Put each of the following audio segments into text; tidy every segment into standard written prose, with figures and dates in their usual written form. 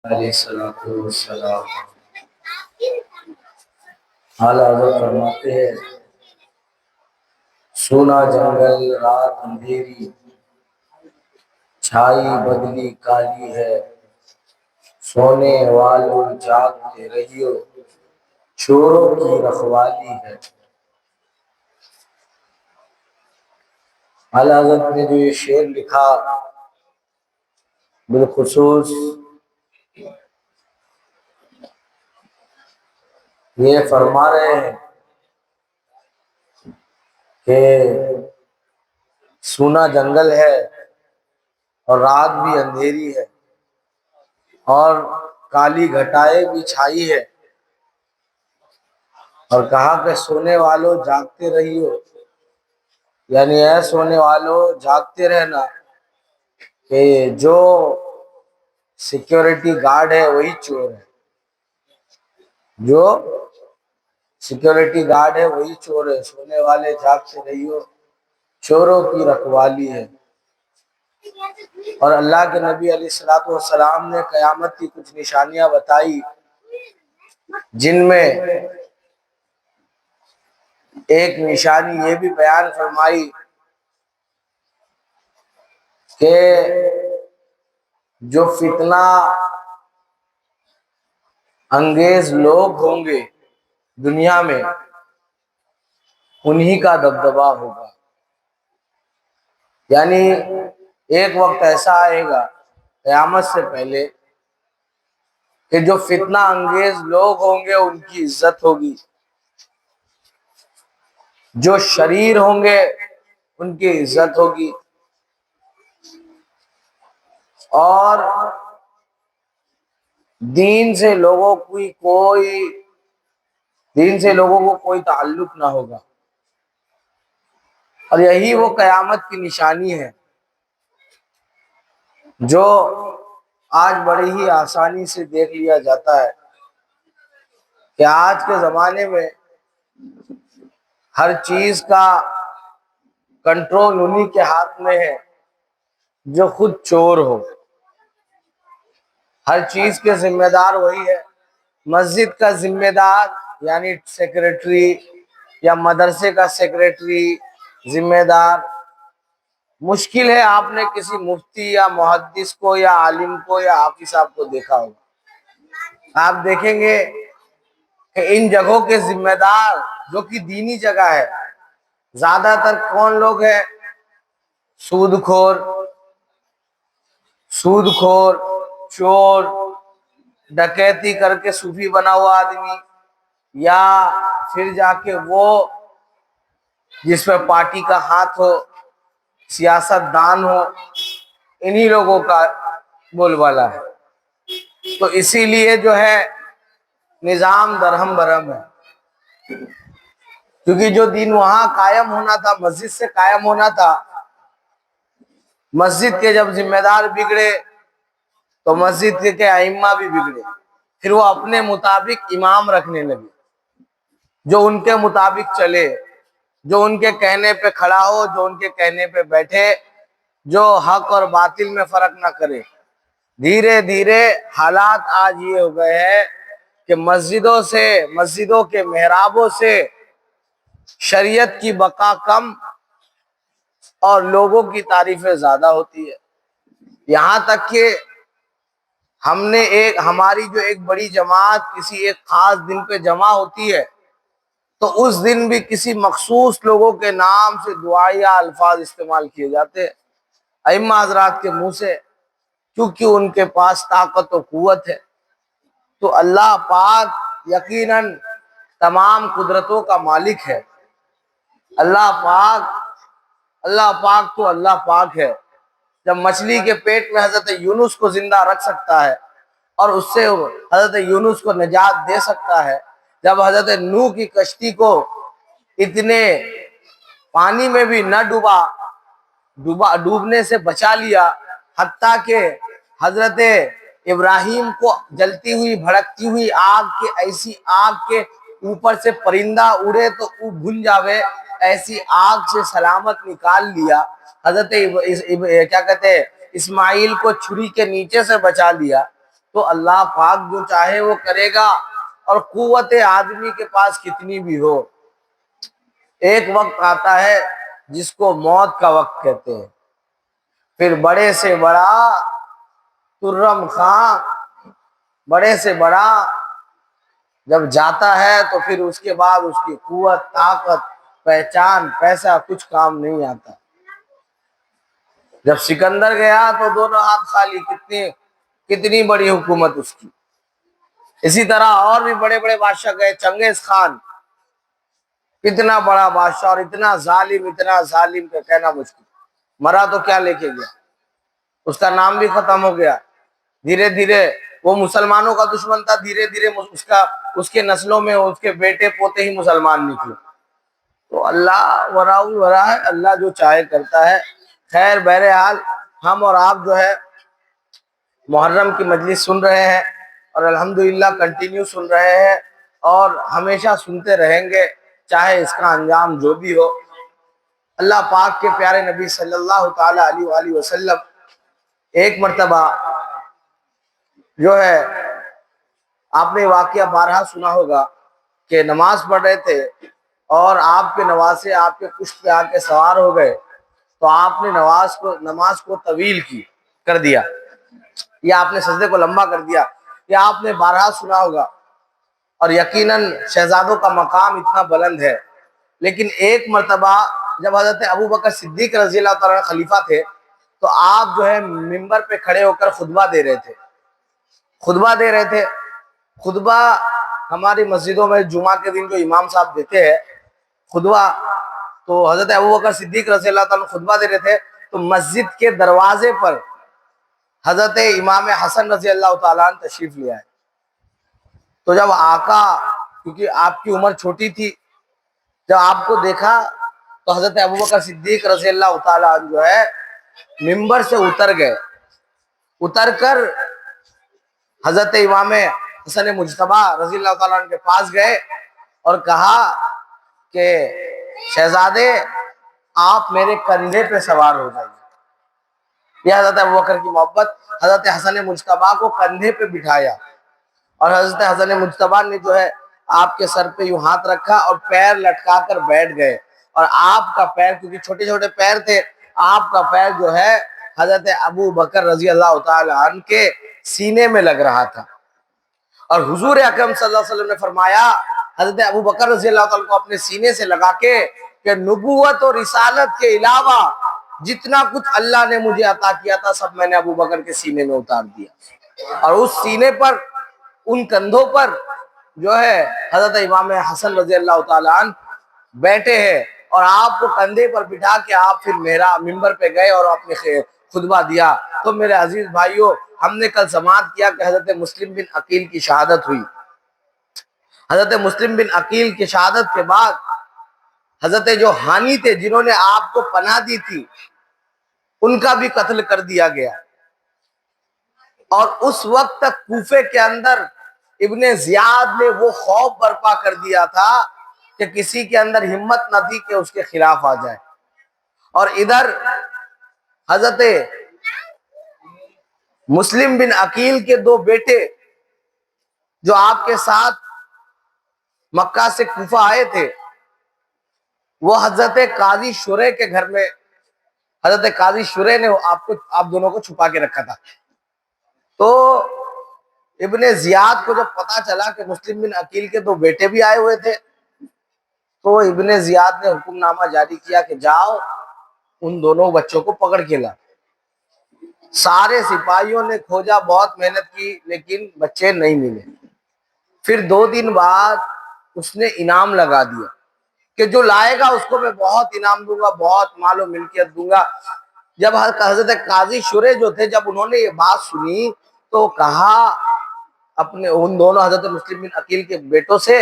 علیہ الصلوۃ والسلام۔ اعلیٰ حضرت فرماتے ہیں سونا جنگل رات اندھیری، چھائی بدلی کالی ہے، سونے والوں جاگتے رہیو، چوروں کی رکھوالی ہے۔ اعلیٰ حضرت نے جو یہ شعر لکھا بالخصوص یہ فرما رہے ہیں کہ سونا جنگل ہے اور رات بھی اندھیری ہے اور کالی گھٹائیں بھی چھائی ہے، اور کہا کہ سونے والوں جاگتے رہیو، یعنی اے سونے والوں جاگتے رہنا کہ جو سیکیورٹی گارڈ ہے وہی چور ہے، جو سیکیورٹی گارڈ ہے وہی چور ہے، سونے والے جاگتے رہیو، چوروں کی رکھوالی ہے۔ اور اللہ کے نبی علیہ الصلوۃ والسلام نے قیامت کی کچھ نشانیاں بتائی، جن میں ایک نشانی یہ بھی بیان فرمائی کہ جو فتنہ انگیز لوگ ہوں گے دنیا میں انہی کا دبدبہ ہوگا، یعنی ایک وقت ایسا آئے گا قیامت سے پہلے کہ جو فتنہ انگیز لوگ ہوں گے ان کی عزت ہوگی، جو شریر ہوں گے ان کی عزت ہوگی، اور دین سے لوگوں کو کوئی تعلق نہ ہوگا۔ اور یہی وہ قیامت کی نشانی ہے جو آج بڑی ہی آسانی سے دیکھ لیا جاتا ہے کہ آج کے زمانے میں ہر چیز کا کنٹرول انہی کے ہاتھ میں ہے جو خود چور ہو، ہر چیز کے ذمہ دار وہی ہے۔ مسجد کا ذمہ دار یعنی سیکریٹری یا مدرسے کا سیکریٹری ذمہ دار، مشکل ہے آپ نے کسی مفتی یا محدث کو یا عالم کو یا حافظ صاحب کو دیکھا ہوگا۔ آپ دیکھیں گے کہ ان جگہوں کے ذمہ دار جو کہ دینی جگہ ہے زیادہ تر کون لوگ ہیں؟ سود خور، چور، ڈکیتی کر کے صوفی بنا ہوا آدمی، یا پھر جا کے وہ جس پہ پارٹی کا ہاتھ ہو، سیاست دان ہو، انہی لوگوں کا بول بالا ہے۔ تو اسی لیے جو ہے نظام درہم برہم ہے، کیونکہ جو دین وہاں قائم ہونا تھا، مسجد سے قائم ہونا تھا، مسجد کے جب ذمہ دار بگڑے تو مسجد کے ائمہ بھی بگڑے، پھر وہ اپنے مطابق امام رکھنے لگے جو ان کے مطابق چلے، جو ان کے کہنے پہ کھڑا ہو، جو ان کے کہنے پہ بیٹھے، جو حق اور باطل میں فرق نہ کرے۔ دھیرے دھیرے حالات آج یہ ہو گئے ہیں کہ مسجدوں کے محرابوں سے شریعت کی بقا کم اور لوگوں کی تعریفیں زیادہ ہوتی ہے، یہاں تک کہ ہماری جو ایک بڑی جماعت کسی ایک خاص دن پہ جمع ہوتی ہے تو اس دن بھی کسی مخصوص لوگوں کے نام سے دعائیہ الفاظ استعمال کیے جاتے ہیں ائمہ حضرات کے منہ سے، کیونکہ ان کے پاس طاقت و قوت ہے۔ تو اللہ پاک یقیناً تمام قدرتوں کا مالک ہے، اللہ پاک تو اللہ پاک ہے۔ جب مچھلی کے پیٹ میں حضرت یونس کو زندہ رکھ سکتا ہے اور اس سے حضرت یونس کو نجات دے سکتا ہے، جب حضرت نوح کی کشتی کو اتنے پانی میں بھی نہ ڈوبنے سے بچا لیا، حتیٰ کہ حضرت ابراہیم کو جلتی ہوئی بھڑکتی ہوئی ایسی آگ کے اوپر سے پرندہ اڑے تو وہ بھن جاوے، ایسی آگ سے سلامت نکال لیا، حضرت اسماعیل کو چھری کے نیچے سے بچا لیا، تو اللہ پاک جو چاہے وہ کرے گا، اور قوت آدمی کے پاس کتنی بھی ہو، ایک وقت آتا ہے جس کو موت کا وقت کہتے ہیں۔ پھر بڑے سے بڑا ترم خاں، بڑے سے بڑا جب جاتا ہے تو پھر اس کے بعد اس کی قوت، طاقت، پہچان، پیسہ کچھ کام نہیں آتا۔ جب سکندر گیا تو دونوں ہاتھ خالی، کتنی بڑی حکومت اس کی۔ اسی طرح اور بھی بڑے بڑے بادشاہ گئے، چنگیز خان کتنا بڑا بادشاہ اور اتنا ظالم کا کہنا مشکل، مرا تو کیا لے کے گیا، اس کا نام بھی ختم ہو گیا۔ دھیرے دھیرے وہ مسلمانوں کا دشمن تھا، دھیرے دھیرے اس کے نسلوں میں اس کے بیٹے پوتے ہی مسلمان نکلے۔ تو اللہ وراء الورا ہے، اللہ جو چاہے کرتا ہے۔ خیر بہرحال ہم اور آپ جو ہے محرم کی مجلس سن رہے ہیں، اور الحمدللہ کنٹینیو سن رہے ہیں، اور ہمیشہ سنتے رہیں گے، چاہے اس کا انجام جو بھی ہو۔ اللہ پاک کے پیارے نبی صلی اللہ تعالی علیہ وآلہ وسلم ایک مرتبہ جو ہے، آپ نے واقعہ بارہا سنا ہوگا کہ نماز پڑھ رہے تھے اور آپ کے نواسے آپ کے پشت پہ آ کے سوار ہو گئے، تو آپ نے نماز کو طویل کر دیا، یا آپ نے سجدے کو لمبا کر دیا، یا آپ نے بارہا سنا ہوگا۔ اور یقیناً شہزادوں کا مقام اتنا بلند ہے، لیکن ایک مرتبہ جب حضرت ابو بکر صدیق رضی اللہ تعالیٰ خلیفہ تھے، تو آپ جو ہے منبر پہ کھڑے ہو کر خطبہ دے رہے تھے۔ خطبہ ہماری مسجدوں میں جمعہ کے دن جو امام صاحب دیتے ہیں خطبہ، تو حضرت ابو بکر صدیق رضی اللہ تعالیٰ خطبہ دے رہے تھے، تو مسجد کے دروازے پر حضرت امام حسن رضی اللہ تعالیٰ عنہ تشریف لے آئے۔ تو جب آقا، کیونکہ آپ کی عمر چھوٹی تھی، جب آپ کو دیکھا تو حضرت ابوبکر صدیق رضی اللہ تعالیٰ عنہ جو ہے منبر سے اتر کر حضرت امام حسن مجتبی رضی اللہ تعالیٰ عنہ کے پاس گئے اور کہا کہ شہزادے آپ میرے کندھے پہ سوار ہو جائیے۔ یہ حضرت ابوبکر کی محبت، حضرت حسن مجتبی کو کندھے پہ بٹھایا، اور حضرت حسن مجتبی نے جو ہے آپ کے سر پہ یوں ہاتھ رکھا اور پیر لٹکا کر بیٹھ گئے، اور آپ کا پیر، کیونکہ چھوٹے چھوٹے پیر تھے، آپ کا پیر جو ہے حضرت ابو بکر رضی اللہ تعالی عنہ کے سینے میں لگ رہا تھا۔ اور حضور اکرم صلی اللہ علیہ وسلم نے فرمایا حضرت ابو بکر رضی اللہ تعالیٰ کو اپنے سینے سے لگا کے کہ نبوت اور رسالت کے علاوہ جتنا کچھ اللہ نے مجھے عطا کیا تھا سب میں نے ابو بکر کے سینے میں اتار دیا۔ اور اس سینے پر، ان کندھوں پر جو ہے حضرت امام حسن رضی اللہ تعالیٰ عنہ بیٹھے ہیں، اور آپ کو کندھے پر بٹھا کے آپ پھر منبر پہ گئے اور اپنے خطبہ دیا۔ تو میرے عزیز بھائیوں، ہم نے کل سماعت کیا کہ حضرت مسلم بن عقیل کی شہادت ہوئی۔ حضرت مسلم بن عقیل کی شہادت کے بعد حضرت جو حانی تھے جنہوں نے آپ کو پناہ دی تھی، ان کا بھی قتل کر دیا گیا۔ اور اس وقت تک کوفے کے اندر ابن زیاد نے وہ خوف برپا کر دیا تھا کہ کسی کے اندر ہمت نہ تھی کہ اس کے خلاف آ جائے۔ اور ادھر حضرت مسلم بن عقیل کے دو بیٹے جو آپ کے ساتھ مکہ سے کوفہ آئے تھے، وہ حضرت قاضی شرح کے گھر میں، حضرت قاضی شرح نے آپ دونوں کو چھپا کے رکھا تھا۔ تو ابن زیاد کو جب پتا چلا کہ مسلم بن عقیل کے دو بیٹے بھی آئے ہوئے تھے، تو ابن زیاد نے حکم نامہ جاری کیا کہ جاؤ ان دونوں بچوں کو پکڑ کے لا۔ سارے سپاہیوں نے کھوجا، بہت محنت کی، لیکن بچے نہیں ملے۔ پھر 2 دن بعد اس نے انعام لگا دیا کہ جو لائے گا اس کو میں بہت انعام دوں گا، بہت مال و ملکیت دوں گا۔ جب حضرت قاضی شرح جو تھے، جب انہوں نے یہ بات سنی تو کہا اپنے ان دونوں حضرت مسلم بن عقیل کے بیٹوں سے،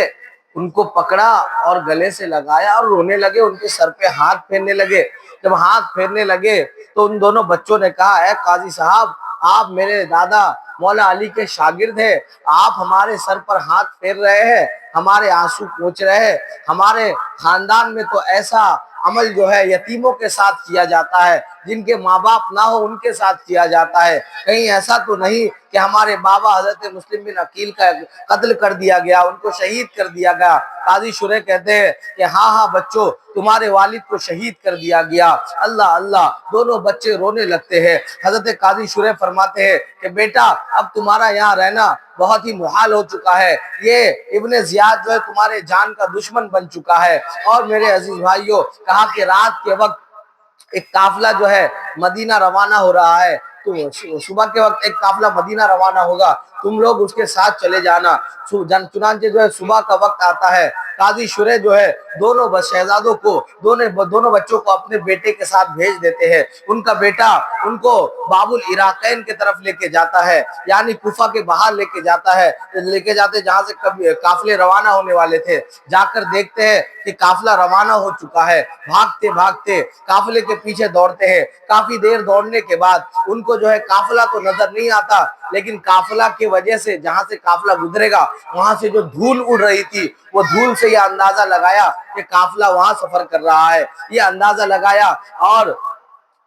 ان کو پکڑا اور گلے سے لگایا اور رونے لگے، ان کے سر پہ ہاتھ پھیرنے لگے۔ جب ہاتھ پھیرنے لگے تو ان دونوں بچوں نے کہا اے قاضی صاحب، آپ میرے دادا مولا علی کے شاگرد ہیں، آپ ہمارے سر پر ہاتھ پھیر رہے ہیں، ہمارے آنسو پوچھ رہے ہیں، ہمارے خاندان میں تو ایسا عمل جو ہے یتیموں کے ساتھ کیا جاتا ہے، جن کے ماں باپ نہ ہو ان کے ساتھ کیا جاتا ہے. کہیں ایسا تو نہیں کہ ہمارے بابا حضرت مسلم بن عقیل کا قتل کر دیا گیا, ان کو شہید کر دیا گیا. قاضی شریح کہتے ہیں کہ ہاں ہاں بچوں, تمہارے والد کو شہید کر دیا گیا. اللہ اللہ, دونوں بچے رونے لگتے ہیں. حضرت قاضی شریح فرماتے ہیں کہ بیٹا اب تمہارا یہاں رہنا بہت ہی محال ہو چکا ہے, یہ ابن زیاد جو ہے تمہارے جان کا دشمن بن چکا ہے. اور میرے عزیز بھائیوں, کہا کہ رات کے وقت ایک قافلہ جو ہے مدینہ روانہ ہو رہا ہے, تو صبح کے وقت ایک قافلہ مدینہ روانہ ہوگا, تم لوگ اس کے ساتھ چلے جانا. چنانچہ جو ہے صبح کا وقت آتا ہے, قاضی شریح جو ہے دونوں شہزادوں کو دونوں بچوں کو اپنے بیٹے کے ساتھ بھیج دیتے ہیں. ان کا بیٹا ان کو باب العراقین کی طرف لے کے جاتا ہے, یعنی کوفہ کے باہر لے کے جاتے جہاں سے قافلے روانہ ہونے والے تھے. جا کر دیکھتے ہیں کہ قافلہ روانہ ہو چکا ہے. بھاگتے بھاگتے قافلے کے پیچھے دوڑتے ہیں. کافی دیر دوڑنے کے بعد ان کو جو ہے قافلہ تو نظر نہیں آتا, لیکن قافلہ کی وجہ سے جہاں سے قافلہ گزرے گا وہاں سے جو دھول اڑ رہی تھی, وہ دھول سے یہ اندازہ لگایا کہ قافلہ وہاں سفر کر رہا ہے. یہ اندازہ لگایا اور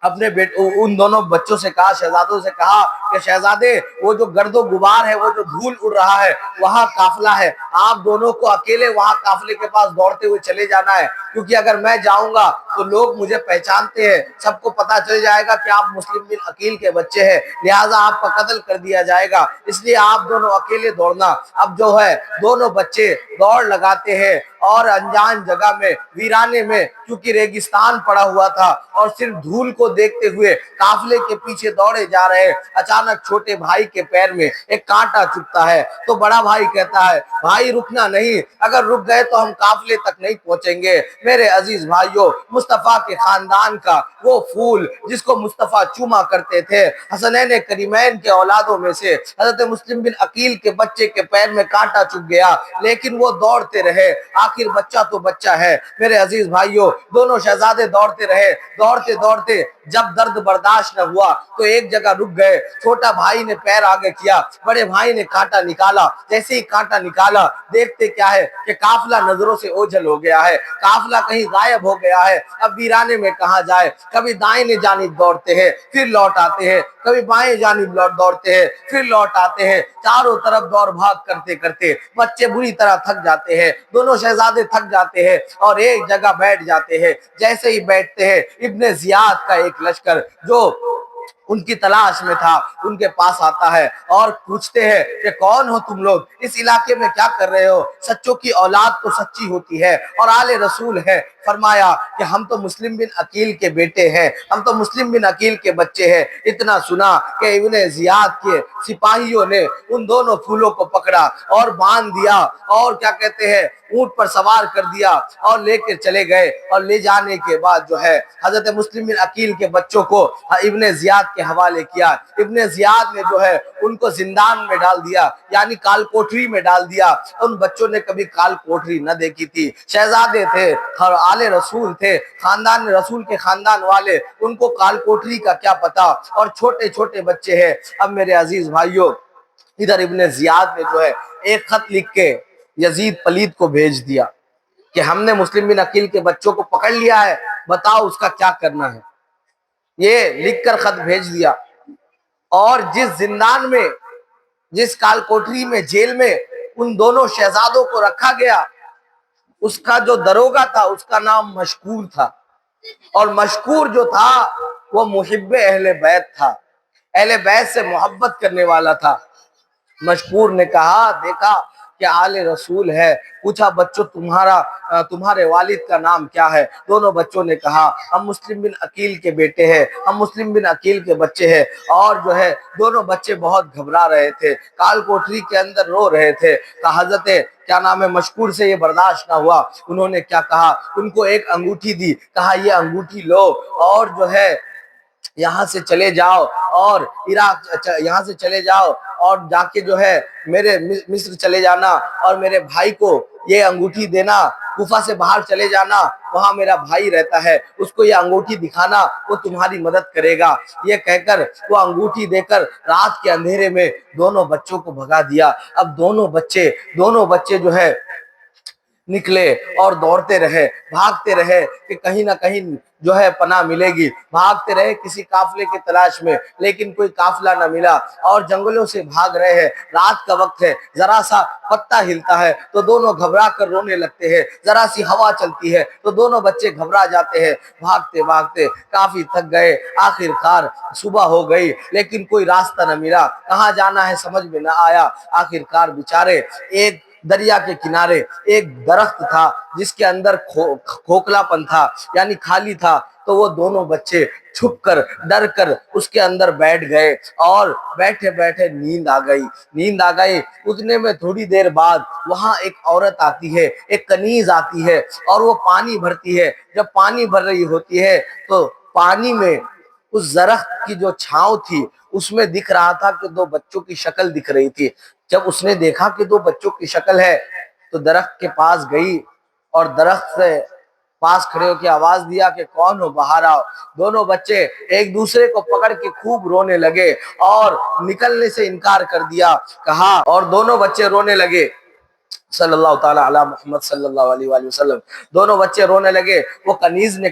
اپنے ان دونوں بچوں سے کہا, شہزادوں سے کہا کہ شہزادے وہ جو گرد و غبار ہے, وہ جو دھول اڑ رہا ہے, وہاں قافلہ ہے. آپ دونوں کو اکیلے وہاں قافلے کے پاس دوڑتے ہوئے چلے جانا ہے, کیونکہ اگر میں جاؤں گا تو لوگ مجھے پہچانتے ہیں, سب کو پتا چل جائے گا کہ آپ مسلم بن عقیل کے بچے ہیں, لہٰذا آپ کا قتل کر دیا جائے گا, اس لیے آپ دونوں اکیلے دوڑنا. اب جو ہے دونوں بچے دوڑ لگاتے ہیں اور انجان جگہ میں, ویرانے میں, کیونکہ ریگستان پڑا ہوا تھا اور صرف دھول کو دیکھتے ہوئے قافلے کے پیچھے دوڑے جا رہے. اچانک چھوٹے بھائی کے پیر میں ایک کانٹا چبھتا ہے, تو بڑا بھائی کہتا ہے بھائی رکنا نہیں, اگر رک گئے تو ہم قافلے تک نہیں پہنچیں گے. میرے عزیز بھائیوں, مصطفیٰ کے خاندان کا وہ پھول جس کو مصطفیٰ چوما کرتے تھے, حسنین کریمین کے اولادوں میں سے حضرت مسلم بن عقیل کے بچے کے پیر میں کانٹا چبھ گیا, لیکن وہ دوڑتے رہے. آخر بچہ تو بچہ ہے. میرے عزیز بھائیوں, دونوں شہزادے دوڑتے رہے. دوڑتے دوڑتے جب درد برداشت نہ ہوا تو ایک جگہ رک گئے. چھوٹا بھائی نے پیر آگے کیا, بڑے بھائی نے کانٹا نکالا. جیسے ہی کانٹا نکالا, دیکھتے کیا ہے کہ قافلہ نظروں سے اوجھل ہو گیا ہے, قافلہ کہیں غائب ہو گیا ہے. اب ویرانے میں کہاں جائے, کبھی دائیں جانب دوڑتے ہیں پھر لوٹ آتے ہیں, کبھی بائیں جانب دوڑتے ہیں پھر لوٹ آتے ہیں. چاروں طرف دوڑ بھاگ کرتے کرتے بچے بری طرح تھک جاتے ہیں, دونوں شہزادے تھک جاتے ہیں اور ایک جگہ بیٹھ جاتے ہیں. جیسے ہی بیٹھتے ہیں, ابن زیاد کا ایک لشکر جو ان کی تلاش میں تھا ان کے پاس آتا ہے اور پوچھتے ہیں کہ کون ہو تم لوگ, اس علاقے میں کیا کر رہے ہو؟ سچوں کی اولاد تو سچی ہوتی ہے اور آل رسول ہے. فرمایا کہ ہم تو مسلم بن عقیل کے بیٹے ہیں, ہم تو مسلم بن عقیل کے بچے ہیں. اتنا سنا کہ ابن زیاد کے سپاہیوں نے ان دونوں پھولوں کو پکڑا اور باندھ دیا اور کیا کہتے ہیں اونٹ پر سوار کر دیا اور لے کر چلے گئے. اور لے جانے کے بعد جو ہے حضرت مسلم بن عقیل کے بچوں کو ابن زیاد کے حوالے کیا. ابن زیاد نے جو ہے ان کو زندان میں ڈال دیا, یعنی کال کوٹری میں ڈال دیا. ان بچوں نے کبھی کال کوٹری نہ دیکھی تھی. شہزادے تھے اور آل رسول تھے, خاندان رسول کے خاندان والے, ان کو کال کوٹری کا کیا پتا, اور چھوٹے چھوٹے بچے ہیں. اب میرے عزیز بھائیوں, ادھر ابن زیاد نے جو ہے ایک خط لکھ کے یزید پلید کو بھیج دیا کہ ہم نے مسلم بن عقیل کے بچوں کو پکڑ لیا ہے, بتاؤ اس کا کیا کرنا ہے. یہ لکھ کر خط بھیج دیا. اور جس زندان میں, جس کال کوٹری میں, جیل میں ان دونوں شہزادوں کو رکھا گیا, اس کا جو دروگا تھا اس کا نام مشکور تھا. اور مشکور جو تھا وہ محب اہل بیت تھا, اہل بیت سے محبت کرنے والا تھا. مشکور نے کہا, دیکھا کہ آل رسول ہے, پوچھا بچوں تمہارے والد کا نام کیا ہے؟ دونوں بچوں نے کہا ہم مسلم بن عقیل کے بیٹے ہیں, ہم مسلم بن عقیل کے بچے ہیں. اور جو ہے دونوں بچے بہت گھبرا رہے تھے, کال کوٹری کے اندر رو رہے تھے. کہ حضرت کیا نام ہے مشکور سے یہ برداشت نہ ہوا. انہوں نے کیا کہا, ان کو ایک انگوٹھی دی, کہا یہ انگوٹھی لو اور جو ہے یہاں سے چلے جاؤ اور عراق, یہاں سے چلے جاؤ اور جا کے جو ہے میرے مصر چلے جانا اور میرے بھائی کو یہ انگوٹھی دینا. کوفہ سے باہر چلے جانا, وہاں میرا بھائی رہتا ہے, اس کو یہ انگوٹھی دکھانا, وہ تمہاری مدد کرے گا. یہ کہہ کر وہ انگوٹھی دے کر رات کے اندھیرے میں دونوں بچوں کو بھگا دیا. اب دونوں بچے جو ہے نکلے اور دوڑتے رہے، بھاگتے رہے کہ کہیں نہ کہیں جو ہے پناہ ملے گی، بھاگتے رہے کسی قافلے کی تلاش میں، لیکن کوئی قافلہ نہ ملا اور جنگلوں سے بھاگ رہے ہیں۔ رات کا وقت ہے، ذرا سا پتا ہلتا ہے تو دونوں گھبرا کر رونے لگتے ہیں، ذرا سی ہوا چلتی ہے تو دونوں بچے گھبرا جاتے ہیں۔ بھاگتے بھاگتے کافی تھک گئے، آخر کار صبح ہو گئی لیکن کوئی راستہ نہ ملا، کہاں جانا ہے سمجھ میں نہ آیا۔ آخر کار بیچارے ایک دریا کے کنارے ایک درخت تھا جس کے اندر کھوکھلا پن تھا، یعنی خالی تھا، تو وہ دونوں بچے چھپ کر ڈر کر اس کے اندر بیٹھ گئے اور بیٹھے بیٹھے نیند آ گئی۔ اتنے میں تھوڑی دیر بعد وہاں ایک عورت آتی ہے، ایک کنیز آتی ہے اور وہ پانی بھرتی ہے۔ جب پانی بھر رہی ہوتی ہے تو پانی میں اس درخت کی جو چھاؤں تھی اس میں دکھ رہا تھا کہ دو بچوں کی شکل دکھ رہی تھی۔ جب اس نے دیکھا کہ دو بچوں کی شکل ہے تو درخت کے پاس گئی اور درخت سے پاس کھڑے ہو کے آواز دیا کہ کون ہو، باہر آؤ۔ دونوں بچے ایک دوسرے کو پکڑ کے خوب رونے لگے اور نکلنے سے انکار کر دیا، کہا، اور دونوں بچے رونے لگے۔ صلی اللہ تعالی علی محمد صلی اللہ علیہ وآلہ وسلم، دونوں بچے رونے لگے۔ وہ کنیز نے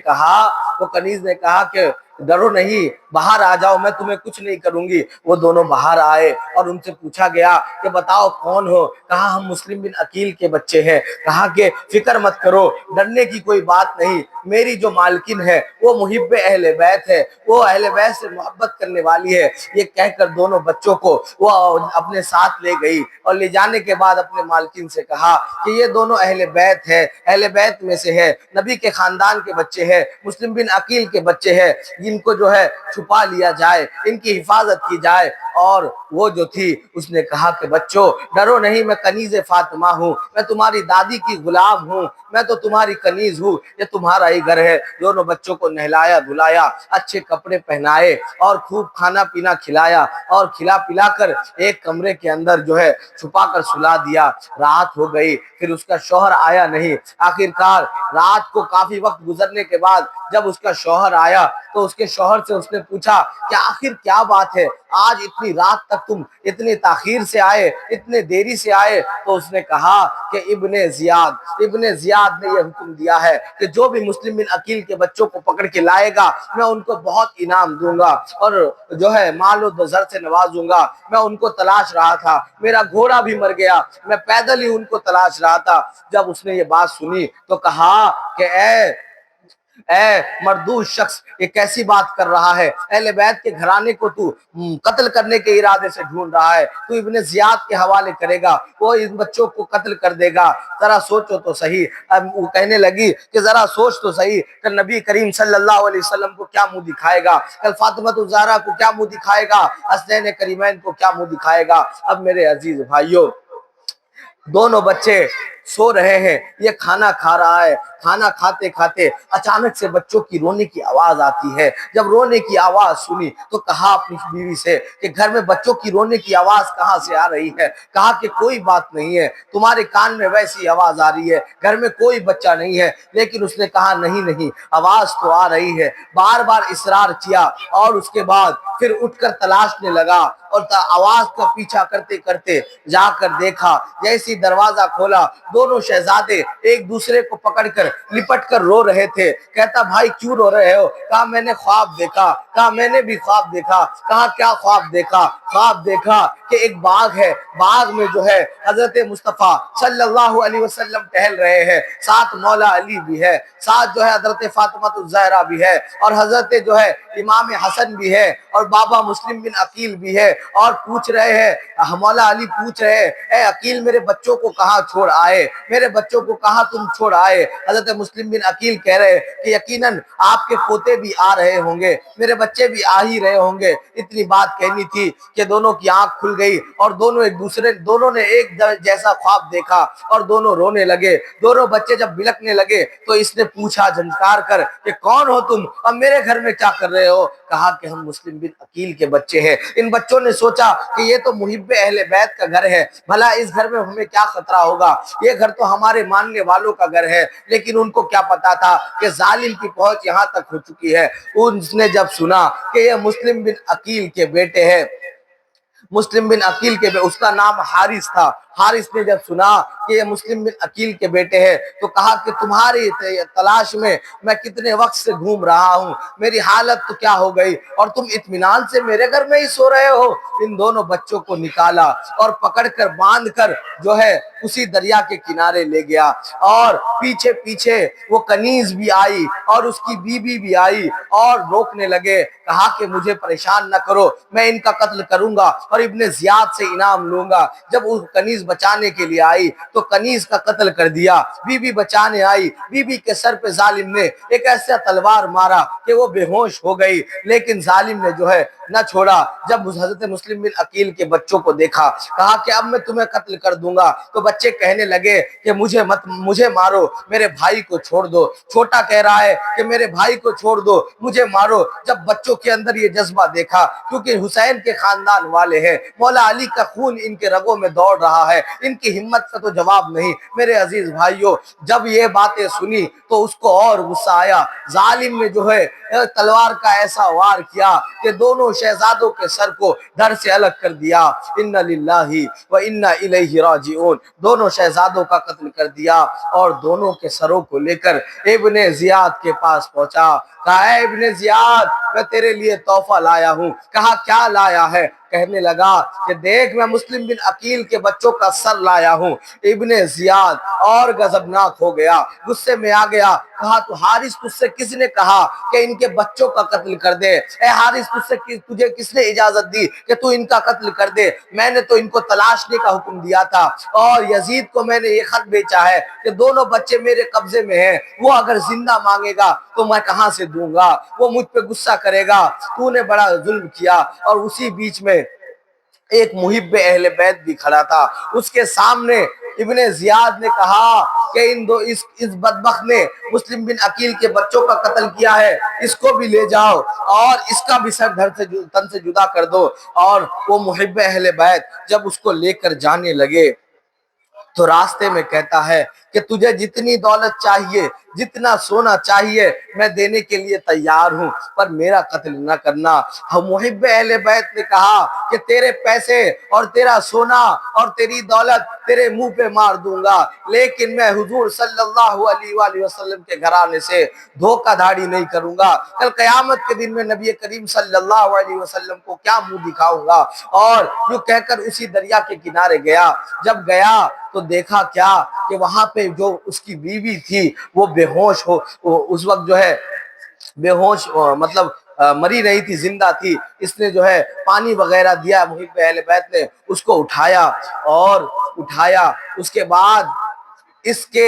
کہا کہ ڈرو نہیں، باہر آ جاؤ، میں تمہیں کچھ نہیں کروں گی۔ وہ دونوں باہر آئے اور ان سے پوچھا گیا کہ بتاؤ کون ہو؟ کہا ہم مسلم بن عقیل کے بچے ہیں۔ کہا کہ فکر مت کرو، ڈرنے کی کوئی بات نہیں، میری جو مالکن ہے وہ محب اہل بیت ہے، وہ اہل بیت سے محبت کرنے والی ہے۔ یہ کہہ کر دونوں بچوں کو وہ اپنے ساتھ لے گئی اور لے جانے کے بعد اپنے مالکن سے کہا کہ یہ دونوں اہل بیت ہے، اہل بیت میں سے ہے، نبی کے خاندان کے بچے ہیں، مسلم بن عقیل کے بچے ہیں، ان کو جو ہے چھپا لیا جائے، ان کی حفاظت کی جائے۔ اور وہ جو تھی اس نے کہا کہ بچوں ڈرو نہیں، میں کنیز فاطمہ ہوں، میں تمہاری دادی کی غلام ہوں، میں تو تمہاری کنیز ہوں، یہ تمہارا ہی گھر ہے۔ دونوں بچوں کو نہلایا دھلایا، اچھے کپڑے پہنائے اور خوب کھانا پینا کھلایا اور کھلا پلا کر ایک کمرے کے اندر جو ہے چھپا کر سلا دیا۔ رات ہو گئی، پھر اس کا شوہر آیا نہیں۔ آخر کار رات کو کافی وقت گزرنے کے بعد جب اس کا شوہر آیا تو اس کے شوہر سے اس نے پوچھا کہ آخر کیا بات ہے، آج اتنی رات تک تم اتنی تاخیر سے آئے، اتنے دیری سے آئے؟ تو اس نے کہا کہ ابن زیاد نے یہ حکم دیا ہے کہ جو بھی مسلم بن عقیل کے بچوں کو پکڑ کے لائے گا میں ان کو بہت انعام دوں گا اور جو ہے مال و زر سے نوازوں گا۔ میں ان کو تلاش رہا تھا، میرا گھوڑا بھی مر گیا، میں پیدل ہی ان کو تلاش رہا تھا۔ جب اس نے یہ بات سنی تو کہا کہ اے مردود شخص، یہ کیسی بات کر رہا ہے؟ اہل بیت کے گھرانے کو تو قتل کرنے کے ارادے سے ڈھونڈ رہا ہے، تو ابن زیاد کے حوالے کرے گا، وہ ان بچوں کو قتل کر دے گا، ذرا سوچو تو صحیح۔ اب وہ کہنے لگی کہ ذرا سوچ تو صحیح، کہ نبی کریم صلی اللہ علیہ وسلم کو کیا منہ دکھائے گا، کل فاطمہ الزہرا کو کیا منہ دکھائے گا، حسنین کریمین کو کیا منہ دکھائے گا۔ اب میرے عزیز بھائیوں، دونوں بچے سو رہے ہیں، یہ کھانا کھا رہا ہے، کھانا کھاتے کھاتے اچانک سے بچوں کی رونے کی آواز آتی ہے۔ جب رونے کی آواز سنی تو کہا اپنی بیوی سے کہ گھر میں بچوں کی رونے کی آواز کہاں سے آ رہی ہے؟ کہا کہ کوئی بات نہیں ہے، تمہارے کان میں ویسی آواز آ رہی ہے، گھر میں کوئی بچہ نہیں ہے۔ لیکن اس نے کہا نہیں، آواز تو آ رہی ہے۔ بار بار اصرار کیا اور اس کے بعد پھر اٹھ کر تلاشنے لگا اور آواز کا پیچھا کرتے کرتے جا کر دیکھا، جیسی دروازہ کھولا دونوں شہزادے ایک دوسرے کو پکڑ کر لپٹ کر رو رہے تھے۔ کہتا بھائی کیوں رو رہے ہو؟ کہا میں نے خواب دیکھا۔ کہا میں نے بھی خواب دیکھا۔ کہا کیا خواب دیکھا؟ خواب دیکھا کہ ایک باغ ہے، باغ میں جو ہے حضرت مصطفیٰ صلی اللہ علیہ وسلم ٹہل رہے ہیں، ساتھ مولا علی بھی ہے، ساتھ جو ہے حضرت فاطمہ الزہرا بھی ہے اور حضرت جو ہے امام حسن بھی ہے اور بابا مسلم بن عقیل بھی ہے، اور پوچھ رہے ہیں، مولا علی پوچھ رہے ہیں اے عقیل میرے بچوں کو کہاں چھوڑ آئے، میرے بچوں کو کہاں تم چھوڑ آئے؟ حضرت مسلم بن عقیل کہہ رہے کہ یقیناً آپ کے پوتے بھی آ رہے ہوں گے، میرے بچے بھی آ ہی رہے ہوں گے۔ اتنی بات کہنی تھی کہ دونوں کی آنکھ کھل گئی اور دونوں نے ایک جیسا خواب دیکھا اور دونوں رونے لگے۔ دونوں بچے جب بلکنے لگے تو اس نے پوچھا جھنکار کر کہ کون ہو تم اور میرے گھر میں کیا کر رہے ہو؟ کہا کہ ہم مسلم بن عقیل کے بچے ہیں۔ ان بچوں نے سوچا کہ یہ تو محب اہل بیت کا گھر ہے، بھلا اس گھر میں ہمیں کیا خطرہ ہوگا، یہ گھر تو ہمارے ماننے والوں کا گھر ہے۔ لیکن ان کو کیا پتا تھا کہ ظالم کی پہنچ یہاں تک ہو چکی ہے۔ اس نے جب سنا کہ یہ مسلم بن عقیل کے بیٹے ہیں، مسلم بن عقیل کے اس کا نام حارث تھا، حارث نے جب سنا کہ یہ مسلم بن عقیل کے بیٹے ہیں تو کہا کہ تمہاری تلاش میں میں کتنے وقت سے گھوم رہا ہوں، میری حالت تو کیا ہو گئی اور تم اطمینان سے میرے گھر میں ہی سو رہے ہو۔ ان دونوں بچوں کو نکالا اور پکڑ کر باندھ کر جو ہے اسی دریا کے کنارے لے گیا، اور پیچھے پیچھے وہ کنیز بھی آئی اور اس کی بیوی بھی آئی اور روکنے لگے، کہا کہ مجھے پریشان نہ کرو، میں ان کا قتل کروں گا اور ابن زیاد سے انعام لوں گا۔ جب وہ کنیز بچانے کے لیے آئی تو کنیز کا قتل کر دیا، بیوی بچانے آئی، بیوی کے سر پہ ظالم نے ایک ایسا تلوار مارا کہ وہ بے ہوش ہو گئی، لیکن ظالم نے جو ہے نہ چھوڑا۔ جب حضرت مسلم بن عقیل کے بچوں کو دیکھا، کہا کہ اب میں تمہیں قتل کر دوں گا، تو بچے کہنے لگے کہ مجھے مارو، میرے بھائی کو چھوڑ دو۔ چھوٹا کہہ رہا ہے کہ میرے بھائی کو چھوڑ دو، مجھے مارو۔ جب بچوں کے اندر یہ جذبہ دیکھا، کیونکہ حسین کے خاندان والے ہیں، مولا علی کا خون ان کے رگوں میں دوڑ رہا ہے، ان کی ہمت کا تو جواب نہیں۔ میرے عزیز بھائیوں، جب یہ باتیں سنی تو اس کو اور غصہ آیا، ظالم نے جو ہے تلوار کا ایسا وار کیا کہ دونوں شہزادوں کے سر کو دھڑ سے الگ کر دیا۔ انا للہ و انا الیہ راجعون، دونوں شہزادوں کا قتل کر دیا اور دونوں کے سروں کو لے کر ابن زیاد کے پاس پہنچا۔ کہا اے ابن زیاد، میں تیرے لیے تحفہ لایا ہوں۔ کہا کیا لایا ہے؟ کہنے لگا کہ دیکھ میں مسلم بن عقیل کے بچوں کا سر لایا ہوں۔ ابن زیاد اور غضبناک ہو گیا، غصے میں آ گیا، کہا تو حارث تجھ سے کس نے کہا کہ ان کے بچوں کا قتل کر دے؟ اے حارث تجھے کس نے اجازت دی کہ تو ان کا قتل کر دے؟ میں نے تو ان کو تلاشنے کا حکم دیا تھا، اور یزید کو میں نے یہ خط بیچا ہے کہ دونوں بچے میرے قبضے میں ہیں، وہ اگر زندہ مانگے گا تو میں کہاں سے دوں گا، وہ مجھ پہ غصہ کرے گا، تو نے بڑا ظلم کیا۔ اور اسی بیچ میں ایک محب اہل بیت بھی کھڑا تھا، اس کے سامنے ابن زیاد نے کہا کہ اس بدبخت نے مسلم بن عقیل کے بچوں کا قتل کیا ہے، اس کو بھی لے جاؤ اور اس کا بھی سر تن سے جدا کر دو۔ اور وہ محب اہل بیت جب اس کو لے کر جانے لگے تو راستے میں کہتا ہے کہ تجھے جتنی دولت چاہیے، جتنا سونا چاہیے، میں دینے کے لیے تیار ہوں، پر میرا قتل نہ کرنا۔ محب اہل بیت نے کہا کہ تیرے پیسے اور تیرا سونا اور تیری دولت تیرے منہ پہ مار دوں گا، لیکن میں حضور صلی اللہ علیہ وآلہ وسلم کے گھرانے سے دھوکہ دھاڑی نہیں کروں گا۔ کل قیامت کے دن میں نبی کریم صلی اللہ علیہ وسلم کو کیا منہ دکھاؤں گا؟ اور یوں کہہ کر اسی دریا کے کنارے گیا۔ جب گیا تو دیکھا کیا کہ وہاں پہ جو اس کی بیوی تھی وہ بے ہوش ہو، اس وقت جو ہے بے ہوش، مطلب مری نہیں تھی، زندہ تھی۔ اس نے جو ہے پانی وغیرہ دیا، محب اہل بیت نے اس کو اٹھایا، اور اٹھایا اس کے بعد اس کے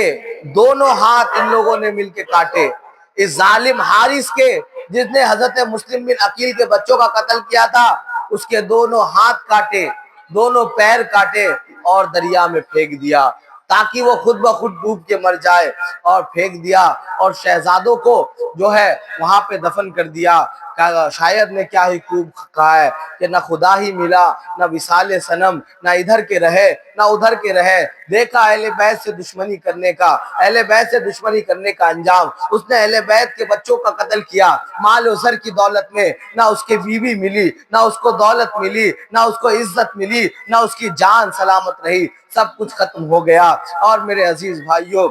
دونوں ہاتھ ان لوگوں نے مل کے کاٹے، اس ظالم حارث کے جس نے حضرت مسلم بن عقیل کے بچوں کا قتل کیا تھا، اس کے دونوں ہاتھ کاٹے، دونوں پیر کاٹے اور دریا میں پھینک دیا تاکہ وہ خود بخود ڈوب کے مر جائے، اور پھینک دیا اور شہزادوں کو جو ہے وہاں پہ دفن کر دیا۔ شاعر نے کیا ہی خوب کہا ہے کہ نہ خدا ہی ملا نہ وصال صنم، نہ ادھر کے رہے نہ ادھر کے رہے، دیکھا اہل بیت سے دشمنی کرنے کا، اہل بیت سے دشمنی کرنے کا انجام۔ اس نے اہل بیت کے بچوں کا قتل کیا، مال و زر کی دولت میں نہ اس کی بیوی ملی، نہ اس کو دولت ملی، نہ اس کو عزت ملی، نہ اس کی جان سلامت رہی، سب کچھ ختم ہو گیا۔ اور میرے عزیز بھائیوں،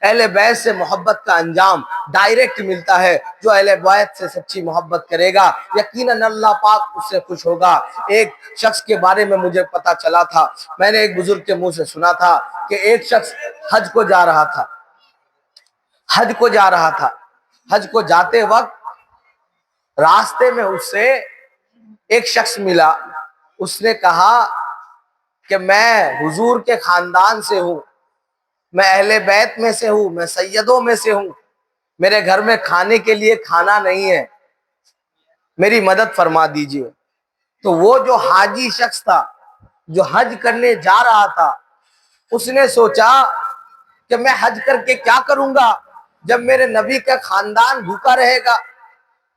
اہل بیت سے محبت کا انجام ڈائریکٹ ملتا ہے۔ جو اہل بیت سے سچی محبت کرے گا یقیناً اللہ پاک اس سے خوش ہوگا۔ ایک شخص کے بارے میں مجھے پتا چلا تھا، میں نے ایک بزرگ کے منہ سے سنا تھا کہ ایک شخص حج کو جا رہا تھا، حج کو جاتے وقت راستے میں اس سے ایک شخص ملا، اس نے کہا کہ میں حضور کے خاندان سے ہوں، میں اہل بیت میں سے ہوں، میں سیدوں میں سے ہوں، میرے گھر میں کھانے کے لیے کھانا نہیں ہے، میری مدد فرما دیجئے۔ تو وہ جو حاجی شخص تھا جو حج کرنے جا رہا تھا، اس نے سوچا کہ میں حج کر کے کیا کروں گا جب میرے نبی کا خاندان بھوکا رہے گا۔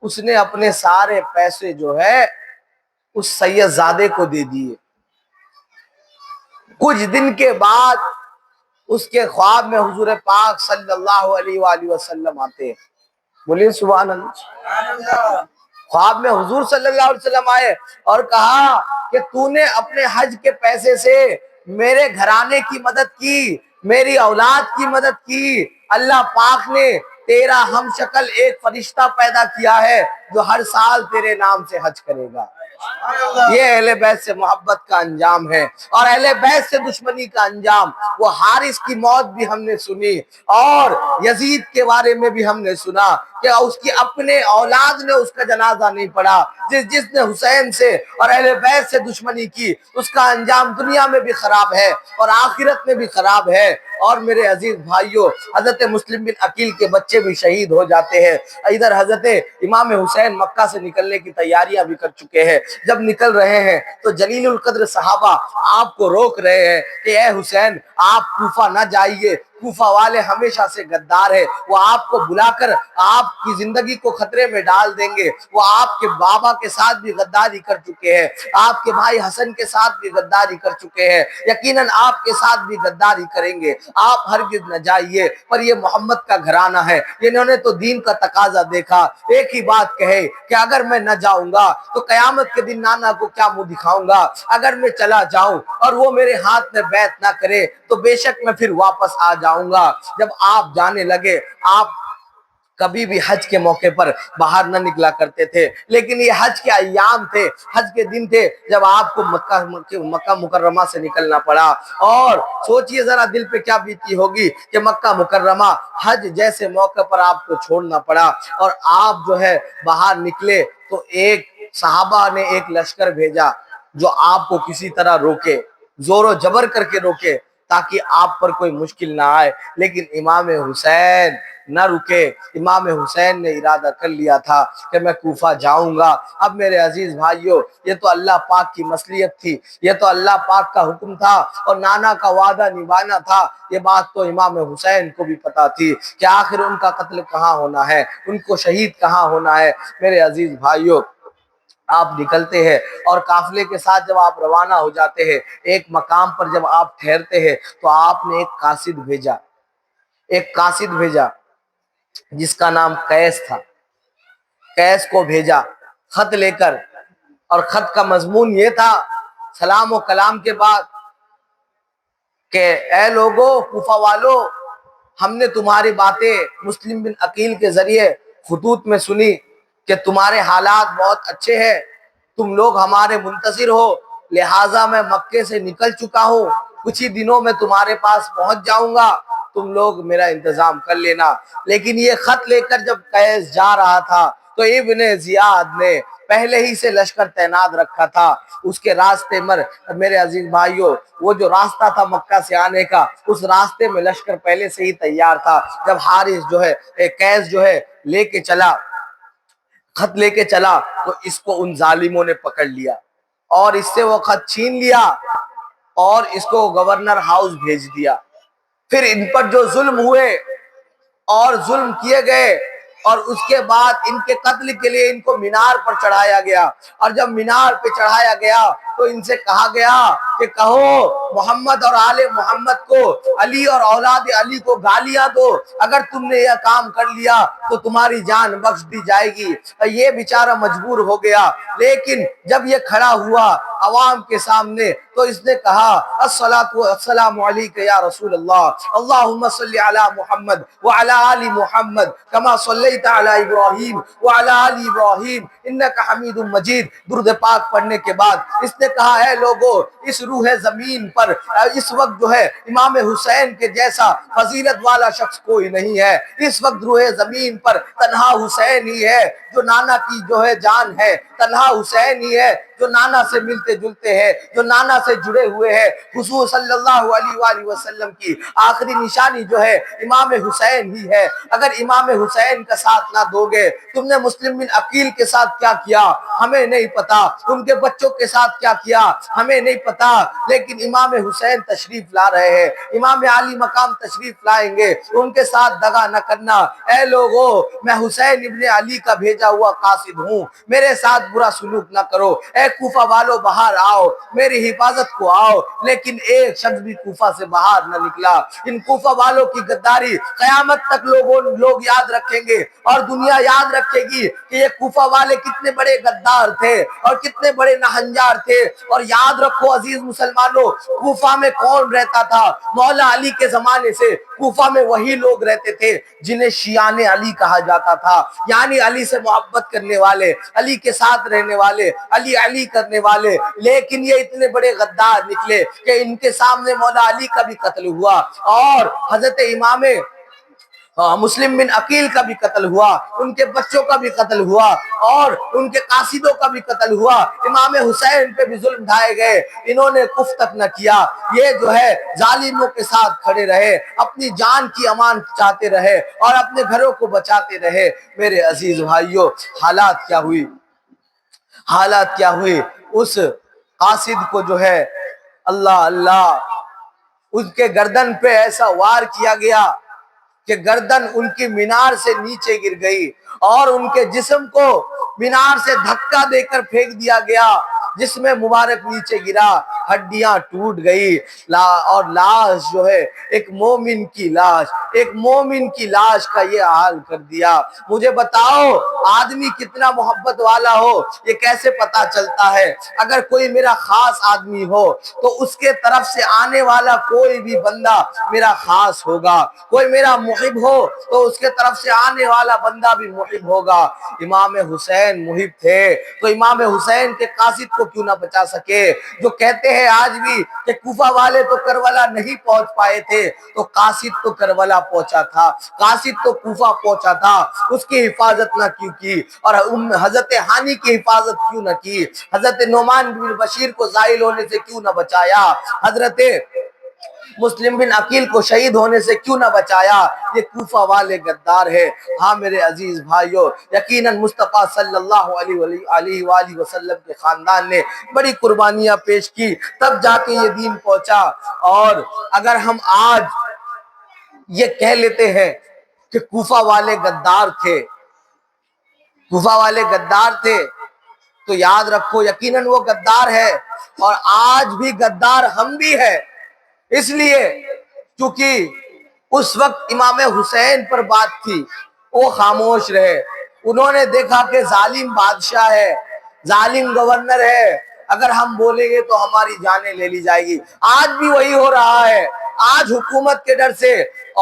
اس نے اپنے سارے پیسے جو ہے اس سید زادے کو دے دیے۔ کچھ دن کے بعد اس کے خواب میں حضور پاک صلی اللہ علیہ وآلہ وسلم آتے ہیں، بولیے سبحان اللہ۔ خواب میں حضور صلی اللہ علیہ وسلم آئے اور کہا کہ تو نے اپنے حج کے پیسے سے میرے گھرانے کی مدد کی، میری اولاد کی مدد کی۔ اللہ پاک نے تیرا ہم شکل ایک فرشتہ پیدا کیا ہے جو ہر سال تیرے نام سے حج کرے گا۔ یہ اہل بیت سے محبت کا انجام ہے، اور اہل بیت سے دشمنی کا انجام۔ وہ حارث کی موت بھی ہم نے سنی، اور یزید کے بارے میں بھی ہم نے سنا کہ اس کی اپنے اولاد نے اس کا جنازہ نہیں پڑھا۔ جس نے حسین سے اور اہل بیت سے دشمنی کی، اس کا انجام دنیا میں بھی خراب ہے اور آخرت میں بھی خراب ہے۔ اور میرے عزیز بھائیوں، حضرت مسلم بن عقیل کے بچے بھی شہید ہو جاتے ہیں۔ ادھر حضرت امام حسین مکہ سے نکلنے کی تیاریاں بھی کر چکے ہیں۔ جب نکل رہے ہیں تو جلیل القدر صحابہ آپ کو روک رہے ہیں کہ اے حسین، آپ کوفہ نہ جائیے، کوفہ والے ہمیشہ سے غدار ہے، وہ آپ کو بلا کر آپ کی زندگی کو خطرے میں ڈال دیں گے۔ وہ آپ کے بابا کے ساتھ بھی غداری کر چکے ہیں، آپ کے بھائی حسن کے ساتھ بھی غداری کر چکے ہیں، یقیناً آپ کے ساتھ بھی غداری کریں گے، آپ ہرگز نہ جائیے۔ پر یہ محمد کا گھرانہ ہے، انہوں نے تو دین کا تقاضا دیکھا، ایک ہی بات کہے کہ اگر میں نہ جاؤں گا تو قیامت کے دن نانا کو کیا منہ دکھاؤں گا، اگر میں چلا جاؤں اور وہ میرے ہاتھ میں بیعت نہ کرے تو بے شک میں پھر واپس آ جاؤں گا۔ جب آپ جانے لگے، آپ کبھی بھی حج کے موقع پر باہر نہ نکلا کرتے تھے، لیکن یہ حج کے ایام تھے، حج کے دن تھے جب آپ کو مکہ مکرمہ سے نکلنا پڑا۔ اور سوچئے ذرا دل پہ کیا بیتی ہوگی کہ مکہ مکرمہ حج جیسے موقع پر آپ کو چھوڑنا پڑا، اور آپ جو ہے باہر نکلے تو ایک صحابہ نے ایک لشکر بھیجا جو آپ کو کسی طرح روکے، زور و جبر کر کے روکے تاکہ آپ پر کوئی مشکل نہ آئے، لیکن امام حسین نہ رکے۔ امام حسین نے ارادہ کر لیا تھا کہ میں کوفہ جاؤں گا۔ اب میرے عزیز بھائیوں، یہ تو اللہ پاک کی مصلیحت تھی، یہ تو اللہ پاک کا حکم تھا، اور نانا کا وعدہ نبھانا تھا۔ یہ بات تو امام حسین کو بھی پتا تھی کہ آخر ان کا قتل کہاں ہونا ہے، ان کو شہید کہاں ہونا ہے۔ میرے عزیز بھائیوں، آپ نکلتے ہیں اور قافلے کے ساتھ جب آپ روانہ ہو جاتے ہیں، ایک مقام پر جب آپ ٹھہرتے ہیں تو آپ نے ایک قاصد بھیجا جس کا نام قیس تھا۔ قیس کو بھیجا خط لے کر، اور خط کا مضمون یہ تھا سلام و کلام کے بعد کہ اے لوگو، کوفہ والو، ہم نے تمہاری باتیں مسلم بن عقیل کے ذریعے خطوط میں سنی کہ تمہارے حالات بہت اچھے ہیں، تم لوگ ہمارے منتظر ہو، لہٰذا میں مکے سے نکل چکا ہوں، کچھ ہی دنوں میں تمہارے پاس پہنچ جاؤں گا، تم لوگ میرا انتظام کر لینا۔ لیکن یہ خط لے کر جب قیس جا رہا تھا تو ابن زیاد نے پہلے ہی سے لشکر تعینات رکھا تھا اس کے راستے میں۔ میرے عزیز بھائیوں، وہ جو راستہ تھا مکہ سے آنے کا، اس راستے میں لشکر پہلے سے ہی تیار تھا۔ جب حارث جو ہے، قیس جو ہے لے کے چلا، خط لے کے چلا، تو اس کو ان ظالموں نے پکڑ لیا اور اس سے وہ خط چھین لیا اور اس کو گورنر ہاؤس بھیج دیا۔ پھر ان پر جو ظلم ہوئے اور ظلم کیے گئے، اور اس کے بعد ان کے قتل کے لیے ان کو مینار پر چڑھایا گیا، اور جب مینار پہ چڑھایا گیا تو ان سے کہا گیا کہ کہو محمد اور آل محمد کو، علی اور اولاد علی کو گالیاں دو، اگر تم نے یہ کام کر لیا تو تمہاری جان بخش دی جائے گی۔ یہ بیچارہ مجبور ہو گیا، لیکن جب یہ کھڑا ہوا عوام کے سامنے تو اس نے کہا السلام علیک یا رسول اللہ، اللہم صلی علی محمد وعلی آل محمد کما صلیت علی ابراہیم وعلی آل ابراہیم انک حمید مجید۔ درود پاک پڑھنے کے بعد اس نے کہا اے لوگو، اس روح زمین پر اس وقت جو ہے امام حسین کے جیسا فضیلت والا شخص کوئی نہیں ہے۔ اس وقت روح زمین پر تنہا حسین ہی ہے جو نانا کی جو ہے جان ہے، تنہا حسین ہی ہے جو نانا سے ملتے جلتے ہیں، جو نانا سے جڑے ہوئے ہیں۔ حضور صلی اللہ علیہ وآلہ وسلم کی آخری نشانی جو ہے امام حسین ہی ہے۔ اگر امام حسین کا ساتھ نہ دو گے، تم نے مسلم بن عقیل کے ساتھ کیا کیا ہمیں نہیں پتا، ان کے بچوں کے ساتھ کیا کیا ہمیں نہیں پتا، لیکن امام حسین تشریف لا رہے ہیں، امام علی مقام تشریف لائیں گے، ان کے ساتھ دغا نہ کرنا۔ اے لوگو، میں حسین ابن علی کا بھیجا ہوا قاصد ہوں، میرے ساتھ برا سلوک نہ کرو۔ اے اے کوفہ والو باہر آؤ، میری حفاظت کو آؤ، لیکن ایک شخص بھی کوفہ سے باہر نہ نکلا۔ ان کوفہ والوں کی غداری قیامت تک لوگ یاد رکھیں گے، اور دنیا یاد رکھے گی کہ یہ کوفہ والے کتنے بڑے غدار تھے اور کتنے بڑے نہنجار تھے۔ اور یاد رکھو عزیز مسلمانوں، کوفہ میں کون رہتا تھا؟ مولا علی کے زمانے سے کوفہ میں وہی لوگ رہتے تھے جنہیں شیعان علی کہا جاتا تھا، یعنی علی سے محبت کرنے والے، علی کے ساتھ رہنے والے، علی علی کرنے والے۔ لیکن یہ اتنے بڑے غدار نکلے کہ ان کے سامنے مولا علی کا بھی قتل ہوا، اور حضرت امام مسلم بن عقیل کا بھی قتل ہوا، ان کے بچوں کا بھی قتل ہوا، اور ان کے قاصدوں کا بھی قتل ہوا۔ امام حسین پہ بھی ظلم ڈھائے گئے، انہوں نے کف تک نہ کیا۔ یہ جو ہے ظالموں کے ساتھ کھڑے رہے، اپنی جان کی امان چاہتے رہے اور اپنے گھروں کو بچاتے رہے۔ میرے عزیز بھائیوں، حالات کیا ہوئی؟ حالات کیا ہوئی؟ اس قاصد کو جو ہے اللہ اللہ، اس کے گردن پہ ایسا وار کیا گیا کہ گردن ان کی مینار سے نیچے گر گئی، اور ان کے جسم کو مینار سے دھکا دے کر پھینک دیا گیا، جس میں مبارک نیچے گرا، ہڈیاں ٹوٹ گئی، اور لاش جو ہے ایک مومن کی لاش، ایک مومن کی لاش کا یہ حال کر دیا۔ مجھے بتاؤ، آدمی کتنا محبت والا ہو یہ کیسے پتا چلتا ہے؟ اگر کوئی میرا خاص آدمی ہو تو اس کے طرف سے آنے والا کوئی بھی بندہ میرا خاص ہوگا، کوئی میرا محب ہو تو اس کے طرف سے آنے والا بندہ بھی محب ہوگا۔ امام حسین محب تھے تو امام حسین کے قاصد کو کیوں نہ بچا سکے؟ جو کہتے ہیں آج بھی کہ کوفہ والے تو کربلا نہیں پہنچ پائے تھے، تو قاصد تو کربلا پہنچا تھا، قاصد تو کوفہ پہنچا تھا، اس کی حفاظت نہ کیوں کی؟ اور حضرت ہانی کی حفاظت کیوں نہ کی؟ حضرت نعمان بن بشیر کو زائل ہونے سے کیوں نہ بچایا؟ حضرت مسلم بن عقیل کو شہید ہونے سے کیوں نہ بچایا؟ یہ کوفہ والے غدار ہے۔ ہاں میرے عزیز بھائیوں، یقیناً مصطفیٰ صلی اللہ علیہ وآلہ وسلم کے خاندان نے بڑی قربانیاں پیش کی، تب جا کے یہ دین پہنچا۔ اور اگر ہم آج یہ کہہ لیتے ہیں کہ کوفہ والے غدار تھے، کوفہ والے غدار تھے، تو یاد رکھو یقیناً وہ غدار ہے، اور آج بھی غدار ہم بھی ہے۔ اس لیے چونکہ اس وقت امام حسین پر بات تھی، وہ خاموش رہے۔ انہوں نے دیکھا کہ ظالم بادشاہ ہے، ظالم گورنر ہے، اگر ہم بولیں گے تو ہماری جانیں لے لی جائے گی۔ آج بھی وہی ہو رہا ہے۔ آج حکومت کے ڈر سے،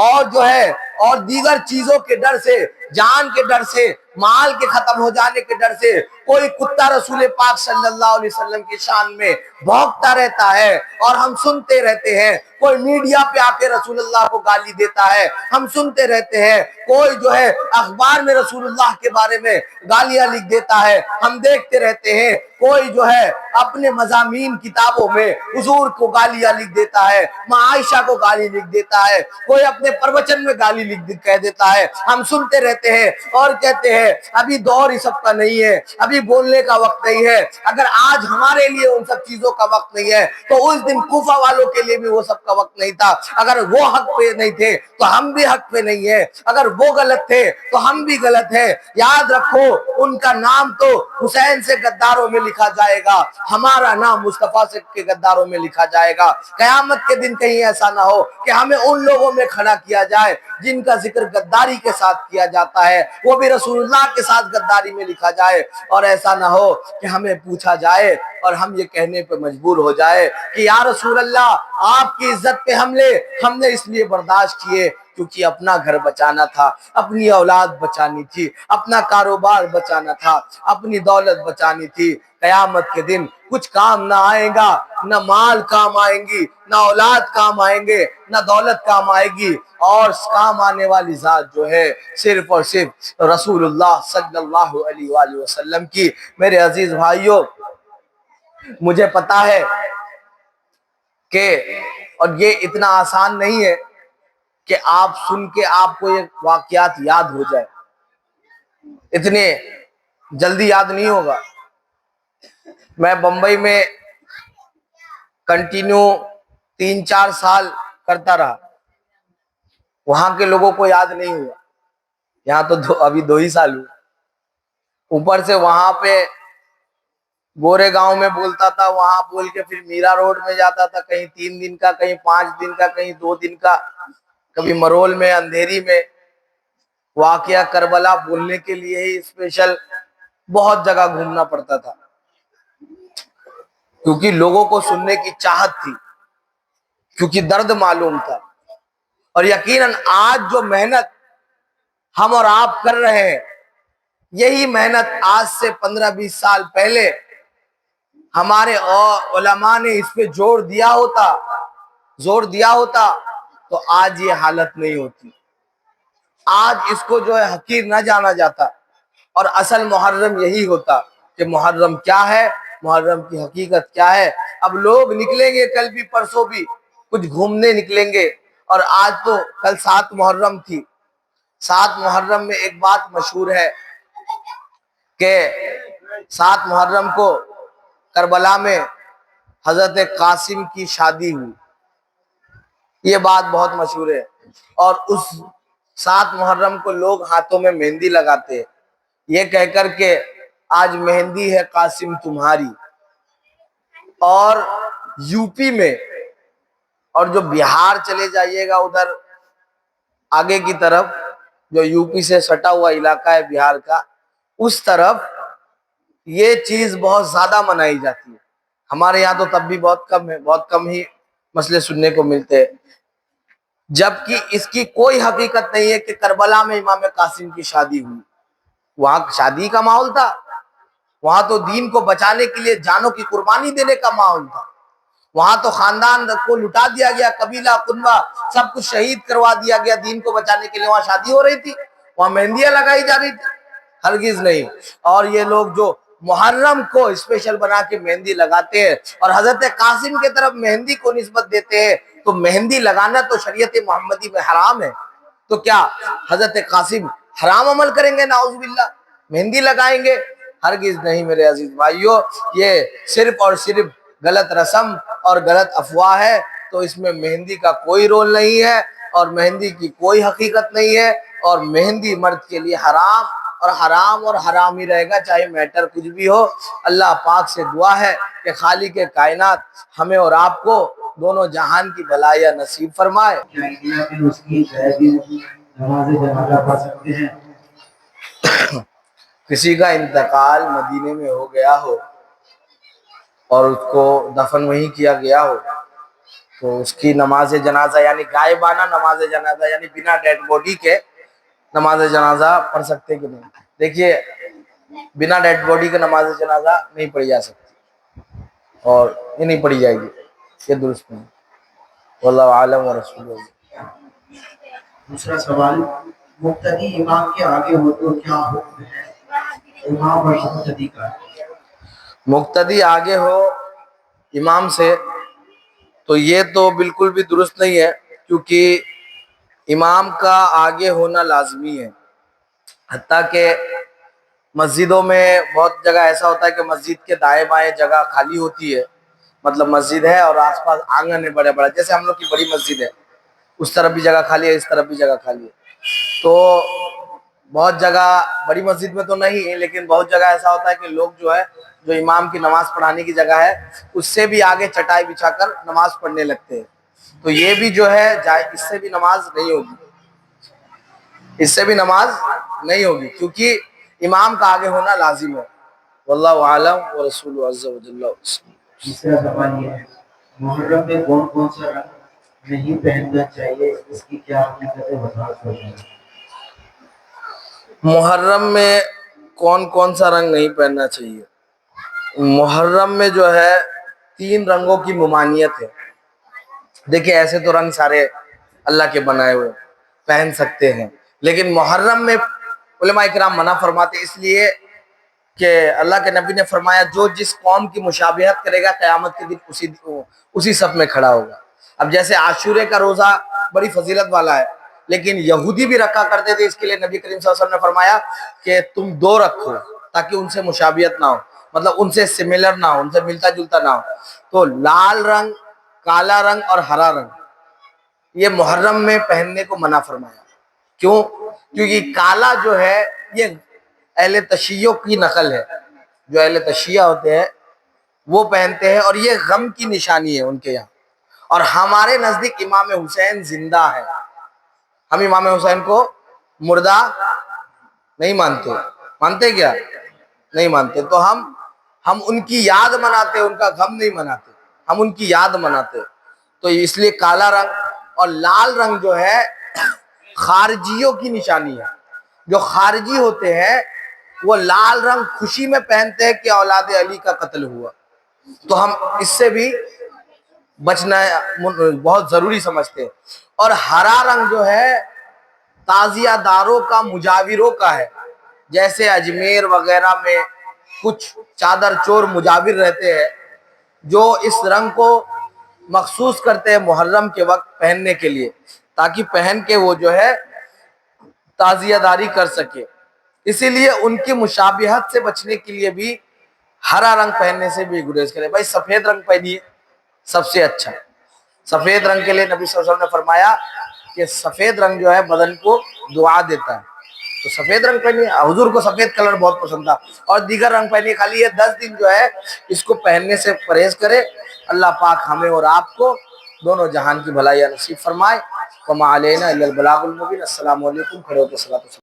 اور جو ہے اور دیگر چیزوں کے ڈر سے، جان کے ڈر سے، مال کے ختم ہو جانے کے ڈر سے، کوئی کتا رسول پاک صلی اللہ علیہ وسلم کی شان میں بھونکتا رہتا ہے، اور ہم سنتے رہتے ہیں۔ کوئی میڈیا پہ آ کے رسول اللہ کو گالی دیتا ہے، ہم سنتے رہتے ہیں۔ کوئی جو ہے اخبار میں رسول اللہ کے بارے میں گالیاں لکھ دیتا ہے، ہم دیکھتے رہتے ہیں۔ کوئی جو ہے اپنے مضامین کتابوں میں حضور کو گالیاں لکھ دیتا ہے، ماں عائشہ کو گالی لکھ دیتا ہے، کوئی اپنے پروچن میں گالی کہہ دیتا ہے، ہم سنتے رہتے ہیں اور کہتے ہیں ابھی دور ہی سب کا نہیں ہے، ابھی بولنے کا وقت نہیں ہے۔ اگر آج ہمارے لیے ان سب چیزوں کا وقت نہیں ہے تو اس دن کوفہ والوں کے لیے بھی وہ سب کا وقت نہیں تھا۔ اگر وہ حق پہ نہیں تھے تو ہم بھی حق پہ نہیں ہیں، اگر وہ غلط تھے تو ہم بھی غلط ہیں۔ یاد رکھو ان کا نام تو حسین سے غداروں میں لکھا جائے گا، ہمارا نام مصطفیٰ سے کے غداروں میں لکھا جائے گا۔ قیامت کے دن کہیں ایسا نہ ہو کہ ہمیں ان لوگوں میں کھڑا کیا جائے جن کا ذکر غداری کے ساتھ کیا جاتا ہے، وہ بھی رسول اللہ کے ساتھ غداری میں لکھا جائے، اور ایسا نہ ہو کہ ہمیں پوچھا جائے اور ہم یہ کہنے پہ مجبور ہو جائے کہ یا رسول اللہ آپ کی عزت پہ حملے ہم نے اس لیے برداشت کیے کیونکہ اپنا گھر بچانا تھا، اپنی اولاد بچانی تھی، اپنا کاروبار بچانا تھا، اپنی دولت بچانی تھی۔ قیامت کے دن کچھ کام نہ آئے گا، نہ مال کام آئیں گی، نہ اولاد کام آئیں گے، نہ دولت کام آئے گی، اور کام آنے والی ذات جو ہے صرف اور صرف رسول اللہ صلی اللہ علیہ وآلہ وسلم کی۔ میرے عزیز بھائیوں، مجھے پتا ہے کہ اور یہ اتنا آسان نہیں ہے کہ آپ سن کے آپ کو یہ واقعات یاد ہو جائے، اتنے جلدی یاد نہیں ہوگا۔ میں بمبئی میں کنٹینیو 3-4 سال کرتا رہا، وہاں کے لوگوں کو یاد نہیں ہوا، یہاں تو ابھی 2 ہی سال ہوئے، اوپر سے وہاں پہ گورے گاؤں میں بولتا تھا، وہاں بول کے پھر میرا روڈ میں جاتا تھا، کہیں 3 دن کا، کہیں 5 دن کا، کہیں 2 دن کا، کبھی مرول میں، اندھیری میں۔ واقعہ کربلا بولنے کے لیے ہی اسپیشل بہت جگہ گھومنا پڑتا تھا، کیونکہ لوگوں کو سننے کی چاہت تھی، کیونکہ درد معلوم تھا۔ اور یقیناً آج جو محنت ہم اور آپ کر رہے ہیں، یہی محنت آج سے 15-20 سال پہلے ہمارے علماء نے اس پہ زور دیا ہوتا تو آج یہ حالت نہیں ہوتی۔ آج اس کو جو ہے حقیر نہ جانا جاتا، اور اصل محرم یہی ہوتا کہ محرم کیا ہے، محرم کی حقیقت کیا ہے۔ اب لوگ نکلیں گے کل بھی، پرسوں بھی، کچھ گھومنے نکلیں گے، اور آج تو کل 7 محرم تھی۔ 7 محرم میں ایک بات مشہور ہے کہ 7 محرم کو کربلا میں حضرت قاسم کی شادی ہوئی، یہ بات بہت مشہور ہے۔ اور اس 7 محرم کو لوگ ہاتھوں میں مہندی لگاتے ہیں، یہ کہہ کر کہ آج مہندی ہے قاسم تمہاری۔ اور یو پی میں، اور جو بہار چلے جائیے گا ادھر آگے کی طرف، جو یو پی سے سٹا ہوا علاقہ ہے بہار کا، اس طرف یہ چیز بہت زیادہ منائی جاتی ہے۔ ہمارے یہاں تو تب بھی بہت کم ہے، بہت کم ہی مسئلے سننے کو ملتے ہیں، جبکہ اس کی کوئی حقیقت نہیں ہے کہ کربلا میں امام قاسم کی شادی ہوئی۔ وہاں شادی کا ماحول تھا، وہاں تو دین کو بچانے کے لیے جانوں کی قربانی دینے کا ماحول تھا، وہاں تو خاندان کو لٹا دیا گیا، قبیلہ کنبہ سب کچھ شہید کروا دیا گیا دین کو بچانے کے لیے۔ وہاں شادی ہو رہی تھی، وہاں مہندیاں لگائی جا رہی تھی؟ ہرگز نہیں۔ اور یہ لوگ جو محرم کو اسپیشل بنا کے مہندی لگاتے ہیں اور حضرت قاسم کے طرف مہندی کو نسبت دیتے ہیں، تو مہندی لگانا تو شریعت محمدی میں حرام ہے، تو کیا حضرت قاسم حرام عمل کریں گے؟ نعوذ باللہ، مہندی لگائیں گے؟ ہرگز نہیں میرے عزیز بھائیو، یہ صرف اور صرف غلط رسم اور غلط افواہ ہے، تو اس میں مہندی کا کوئی رول نہیں ہے، اور مہندی کی کوئی حقیقت نہیں ہے، اور مہندی مرد کے لیے حرام، اور حرام اور حرام ہی رہے گا، چاہے میٹر کچھ بھی ہو۔ اللہ پاک سے دعا ہے کہ خالق کائنات ہمیں اور آپ کو دونوں جہان کی بھلائیاں نصیب فرمائے۔ کیا انڈیا میں اس کی نماز جنازہ پڑھ سکتے ہیں؟ کسی کا انتقال مدینے میں ہو گیا ہو اور اس کو دفن وہیں کیا گیا ہو، تو اس کی نماز جنازہ یعنی غائبانہ نماز جنازہ، یعنی بنا ڈیڈ باڈی کے نماز جنازہ پڑھ سکتے کہ نہیں؟ دیکھیے، بنا ڈیڈ باڈی کے نماز جنازہ نہیں پڑھی جا سکتی، اور یہ نہیں پڑھی جائے گی، یہ درست نہیں۔ واللہ عالم و رسول اللہ۔ دوسرا سوال، مقتدی امام کے آگے ہو تو کیا حکم ہے امام اور مقتدی کا؟ مقتدی آگے ہو امام سے تو یہ تو بالکل بھی درست نہیں ہے، کیونکہ امام کا آگے ہونا لازمی ہے۔ حتیٰ کہ مسجدوں میں بہت جگہ ایسا ہوتا ہے کہ مسجد کے دائیں بائیں جگہ خالی ہوتی ہے، مطلب مسجد ہے اور آس پاس آنگن ہے بڑے بڑے، جیسے ہم لوگ کی بڑی مسجد ہے، اس طرف بھی جگہ خالی ہے، اس طرف بھی جگہ خالی ہے۔ تو بہت جگہ، بڑی مسجد میں تو نہیں ہے، لیکن بہت جگہ ایسا ہوتا ہے کہ لوگ جو ہے، جو امام کی نماز پڑھانے کی جگہ ہے اس سے بھی آگے چٹائی بچھا کر نماز پڑھنے لگتے ہیں، تو یہ بھی جو ہے اس سے بھی نماز نہیں ہوگی، اس سے بھی نماز نہیں ہوگی، کیونکہ امام کا آگے ہونا لازم ہے۔ واللہ عالم و رسول عز و جل۔ تیسرا سوال یہ ہے، محرم میں کون کون سا رنگ نہیں پہننا چاہیے، اس کی کیا حقیقت وضاحت کریں؟ محرم میں کون کون سا رنگ نہیں پہننا چاہیے؟ محرم میں جو ہے 3 رنگوں کی ممانعت ہے۔ دیکھیں، ایسے تو رنگ سارے اللہ کے بنائے ہوئے پہن سکتے ہیں، لیکن محرم میں علماء کرام منع فرماتے، اس لیے کہ اللہ کے نبی نے فرمایا جو جس قوم کی مشابہت کرے گا قیامت کے دن اسی صف میں کھڑا ہوگا۔ اب جیسے عاشورے کا روزہ بڑی فضیلت والا ہے، لیکن یہودی بھی رکھا کرتے تھے، اس کے لیے نبی کریم صلی اللہ علیہ وسلم نے فرمایا کہ تم 2 رکھو تاکہ ان سے مشابہت نہ ہو، مطلب ان سے سملر نہ ہو، ان سے ملتا جلتا نہ ہو۔ تو لال رنگ، کالا رنگ اور ہرا رنگ یہ محرم میں پہننے کو منع فرمایا۔ کیوں؟ کیونکہ کالا جو ہے یہ اہل تشیع کی نقل ہے، جو اہل تشیع ہوتے ہیں وہ پہنتے ہیں اور یہ غم کی نشانی ہے ان کے یہاں. اور ہمارے نزدیک امام حسین زندہ ہے. ہم امام حسین کو مردہ نہیں مانتے. مانتے کیا؟ نہیں مانتے. تو ہم ان کی یاد مناتے، ان کا غم نہیں مناتے، ہم ان کی یاد مناتے. تو اس لیے کالا رنگ اور لال رنگ جو ہے خارجیوں کی نشانی ہے. جو خارجی ہوتے ہیں وہ لال رنگ خوشی میں پہنتے ہیں کہ اولاد علی کا قتل ہوا. تو ہم اس سے بھی بچنا بہت ضروری سمجھتے ہیں. اور ہرا رنگ جو ہے تعزیہ داروں کا، مجاوروں کا ہے. جیسے اجمیر وغیرہ میں کچھ چادر چور مجاور رہتے ہیں جو اس رنگ کو مخصوص کرتے ہیں محرم کے وقت پہننے کے لیے، تاکہ پہن کے وہ جو ہے تعزیہ داری کر سکے. اسی لیے ان کی مشابہت سے بچنے کے لیے بھی ہرا رنگ پہننے سے بھی گریز کرے. بھائی سفید رنگ پہنیے سب سے اچھا. سفید رنگ کے لیے نبی صلی اللہ علیہ وسلم نے فرمایا کہ سفید رنگ جو ہے بدن کو دعا دیتا ہے. تو سفید رنگ پہنیے. حضور کو سفید کلر بہت پسند تھا. اور دیگر رنگ پہنیے. خالی یہ 10 دن جو ہے اس کو پہننے سے پرہیز کرے. اللہ پاک ہمیں اور آپ کو دونوں جہان کی بھلائیاں نصیب فرمائے. وما علینا الا البلاغ المبین. السلام علیکم. کھڑے ہو کے صلاۃ